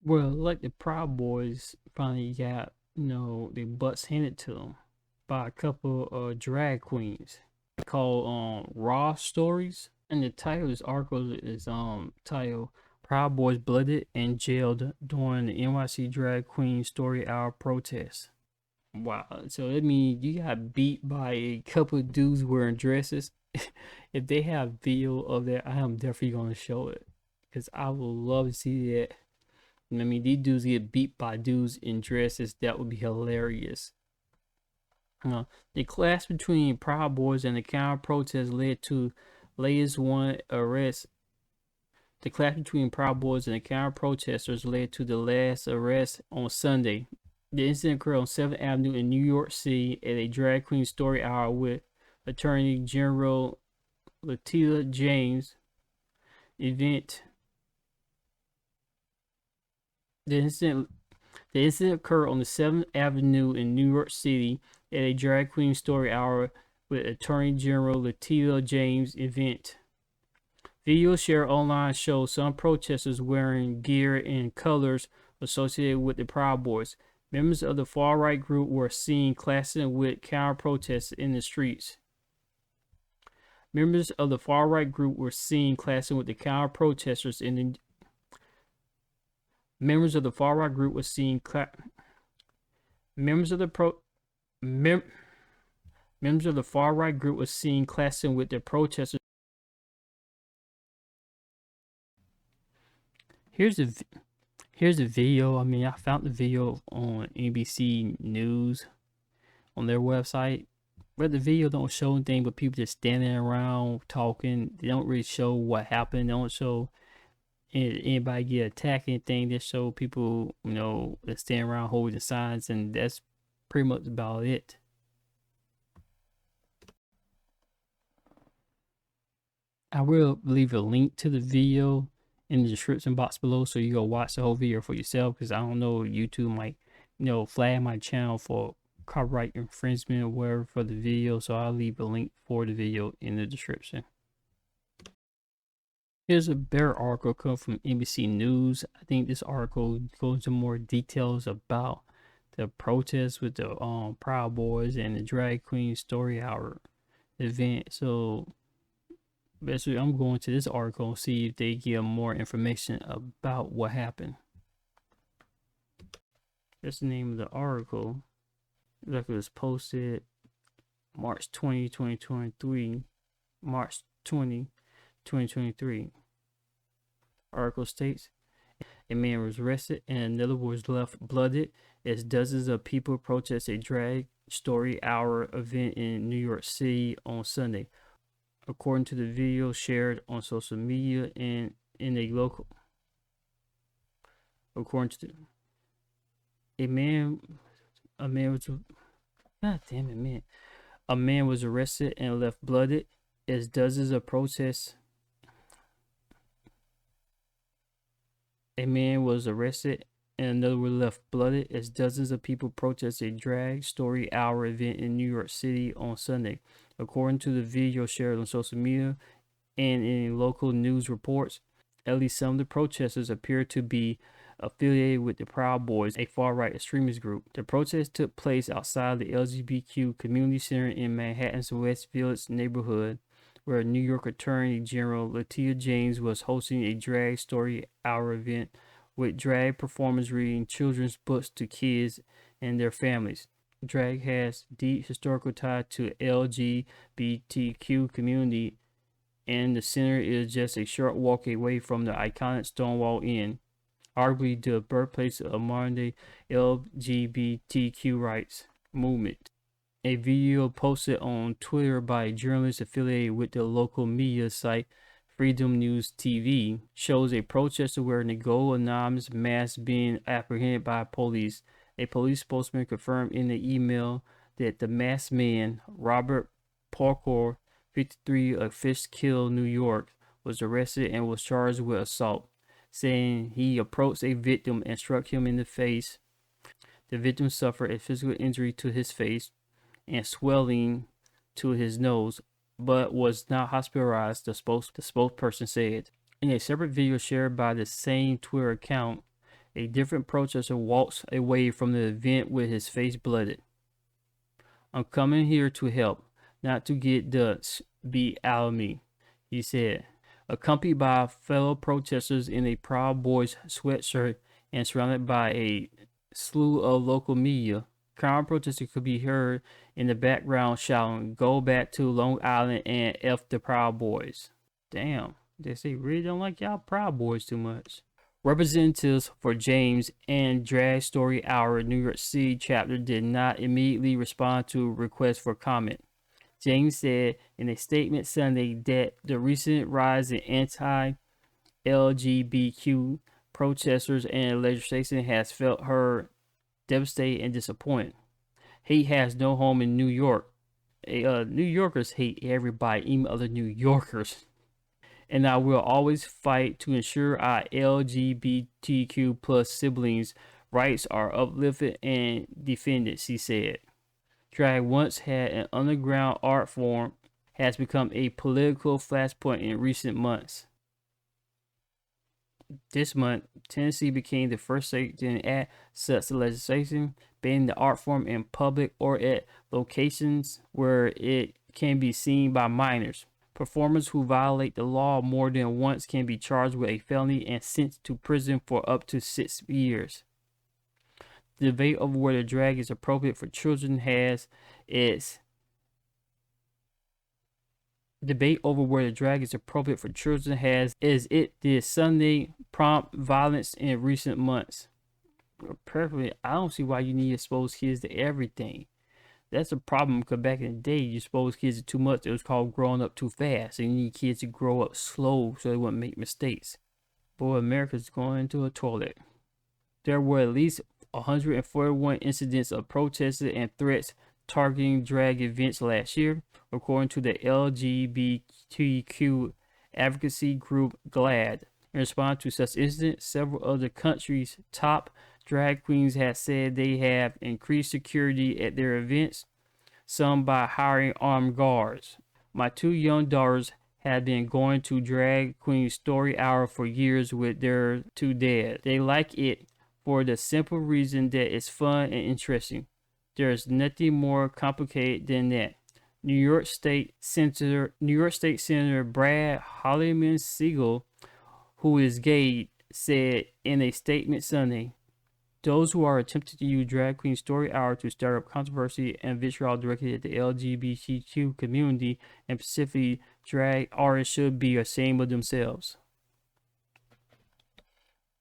Well, like the Proud Boys finally got, their butts handed to them by a couple of drag queens called Raw Stories. And the title of this article is titled Proud Boys Blooded and Jailed During the NYC Drag Queen Story Hour Protest. Wow. So that means you got beat by a couple of dudes wearing dresses. If they have video of that, I am definitely gonna show it. Because I would love to see that. I mean, these dudes get beat by dudes in dresses. That would be hilarious. The clash between Proud Boys and the counter protest led to latest one arrest. The clash between Proud Boys and the counter protesters led to the last arrest on Sunday. The incident occurred on 7th Avenue in New York City at a drag queen story hour with Attorney General Letitia James event. The incident occurred on the 7th Avenue in New York City at a drag queen story hour with Attorney General Letitia James event. Videos shared online show some protesters wearing gear and colors associated with the Proud Boys. Members of the far-right group were seen clashing with counter-protesters in the streets. Members of the far-right group were seen clashing with the counter-protesters in the members of the far-right group were seen members of the members of the far-right group were seen clashing with the protesters. Here's the video. I mean, I found the video on NBC News on their website. But the video don't show anything but people just standing around talking. They don't really show what happened. They don't show anybody get attacked, anything. They show people, that stand around holding signs, and that's pretty much about it. I will leave a link to the video in the description box below so you go watch the whole video for yourself, because I don't know, YouTube might, flag my channel for copyright infringement or whatever for the video, so I'll leave a link for the video in the description. Here's a better article come from NBC News. I think this article goes into more details about the protests with the Proud Boys and the Drag Queen Story Hour event. So basically, I'm going to this article and see if they give more information about what happened. That's the name of the article. Like it was posted March 20, 2023. March 20, 2023. Article states a man was arrested and another was left blooded as dozens of people protest a drag story hour event in New York City on Sunday, according to the video shared on social media and in a local. According to a man was, god damn it, man. A man was arrested and left blooded as dozens of protests. A man was arrested and another was left blooded as dozens of people protested a drag story hour event in New York City on Sunday, according to the video shared on social media and in local news reports. At least some of the protesters appear to be affiliated with the Proud Boys, a far-right extremist group. The protest took place outside the LGBTQ community center in Manhattan's West Village neighborhood, where New York Attorney General Letitia James was hosting a drag story hour event with drag performers reading children's books to kids and their families. Drag has deep historical tie to LGBTQ community, and the center is just a short walk away from the iconic Stonewall Inn, arguably the birthplace of modern-day LGBTQ rights movement. A video posted on Twitter by a journalist affiliated with the local media site Freedom News TV shows a protester wearing a gold anonymous mask being apprehended by police. A police spokesman confirmed in the email that the masked man, Robert Parker, 53, of Fishkill, New York, was arrested and was charged with assault, saying he approached a victim and struck him in the face. The victim suffered a physical injury to his face and swelling to his nose, but was not hospitalized, the spokesperson said. In a separate video shared by the same Twitter account, A different protester walks away from the event with his face bloodied. I'm coming here to help, not to get the beat out of me, he said. Accompanied by fellow protesters in a Proud Boys sweatshirt and surrounded by a slew of local media, crowd protesters could be heard in the background shouting, "Go back to Long Island and F the Proud Boys." Damn, they say really don't like y'all Proud Boys too much. Representatives for James and Drag Story Hour New York City chapter did not immediately respond to requests for comment. James said in a statement Sunday that the recent rise in anti-LGBTQ protesters and legislation has felt her devastated and disappointed. Hate has no home in New York. New Yorkers hate everybody, even other New Yorkers. And I will always fight to ensure our LGBTQ plus siblings' rights are uplifted and defended, she said. Drag once had an underground art form has become a political flashpoint in recent months. This month, Tennessee became the first state to enact such legislation, banning the art form in public or at locations where it can be seen by minors. Performers who violate the law more than once can be charged with a felony and sentenced to prison for up to 6 years. The debate over whether drag is appropriate for children has its did Sunday prompt violence in recent months. Perfectly, I don't see why you need to expose kids to everything. That's a problem because back in the day, you expose kids to too much. It was called growing up too fast. And you need kids to grow up slow so they wouldn't make mistakes. Boy, America's going into a toilet. There were at least 141 incidents of protests and threats targeting drag events last year, according to the LGBTQ advocacy group GLAAD. In response to such incidents, several of the country's top drag queens have said they have increased security at their events, some by hiring armed guards. My 2 young daughters have been going to Drag Queen Story Hour for years with their 2 dads. They like it for the simple reason that it's fun and interesting. There's nothing more complicated than that. New York State Senator Brad Holliman-Siegel, who is gay, said in a statement Sunday, "Those who are attempting to use Drag Queen Story Hour to stir up controversy and vitriol directed at the LGBTQ community and specifically drag artists should be ashamed of themselves."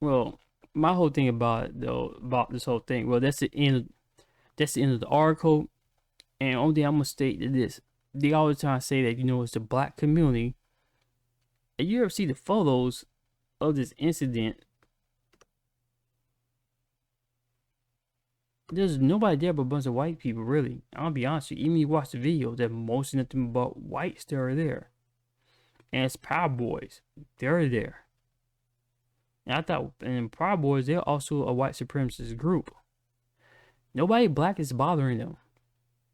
Well, my whole thing about this whole thing, well, that's the end of the article. And only thing I'm gonna state is this: they always try to say that it's the black community. And you ever see the photos of this incident? There's nobody there but a bunch of white people, really. I'll be honest with you. Even if you watch the video, there's mostly nothing but whites that are there. And it's Proud Boys. They're there. And I thought, and Proud Boys, they're also a white supremacist group. Nobody black is bothering them.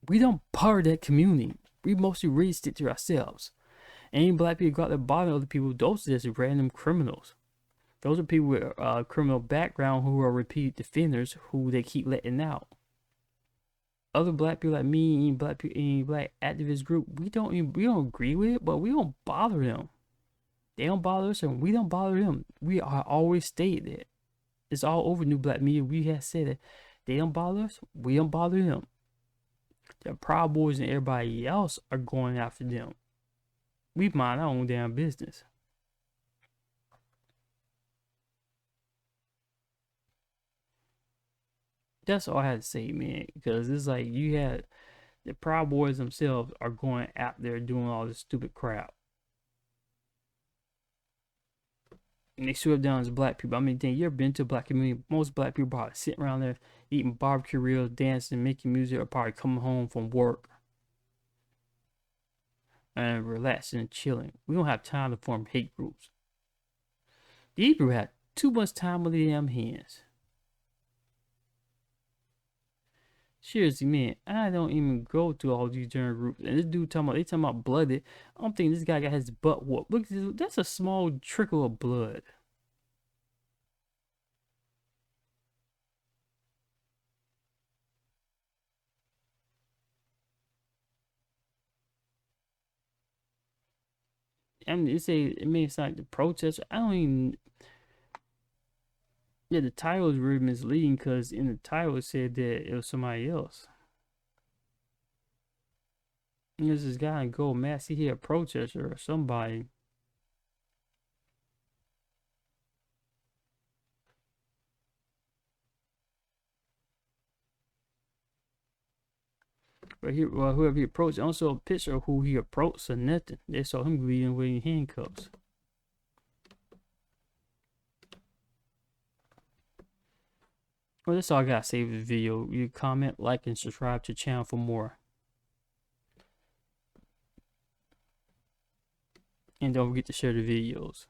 We don't bother that community. We mostly really stick to ourselves. Any black people go out there bothering other people, those are just random criminals. Those are people with criminal background who are repeat offenders who they keep letting out. Other black people like me, any black activist group, we don't agree with it, but we don't bother them. They don't bother us, and we don't bother them. We are always stated that. It's all over New Black Media. We have said that they don't bother us, we don't bother them. The Proud Boys and everybody else are going after them. We mind our own damn business. That's all I had to say, man. Because it's like you had the Proud Boys themselves are going out there doing all this stupid crap. And they sweep down as black people. I mean, dang, you ever been to a black community? Most black people probably sitting around there eating barbecue ribs, dancing, making music, or probably coming home from work and relaxing and chilling. We don't have time to form hate groups. These people have too much time on their damn hands. Seriously, man, I don't even go to all these different groups. And this dude talking about bloodied. I'm thinking this guy got his butt whooped. Look, that's a small trickle of blood. I mean, it may sound like the protest. I don't even. Yeah, the title is really misleading because in the title it said that it was somebody else. And there's this guy in gold mask. He a protester or somebody. But whoever he approached, also a picture of who he approached or nothing. They saw him bleeding with handcuffs. Well, that's all I gotta say for the video. You comment, like, and subscribe to the channel for more. And don't forget to share the videos.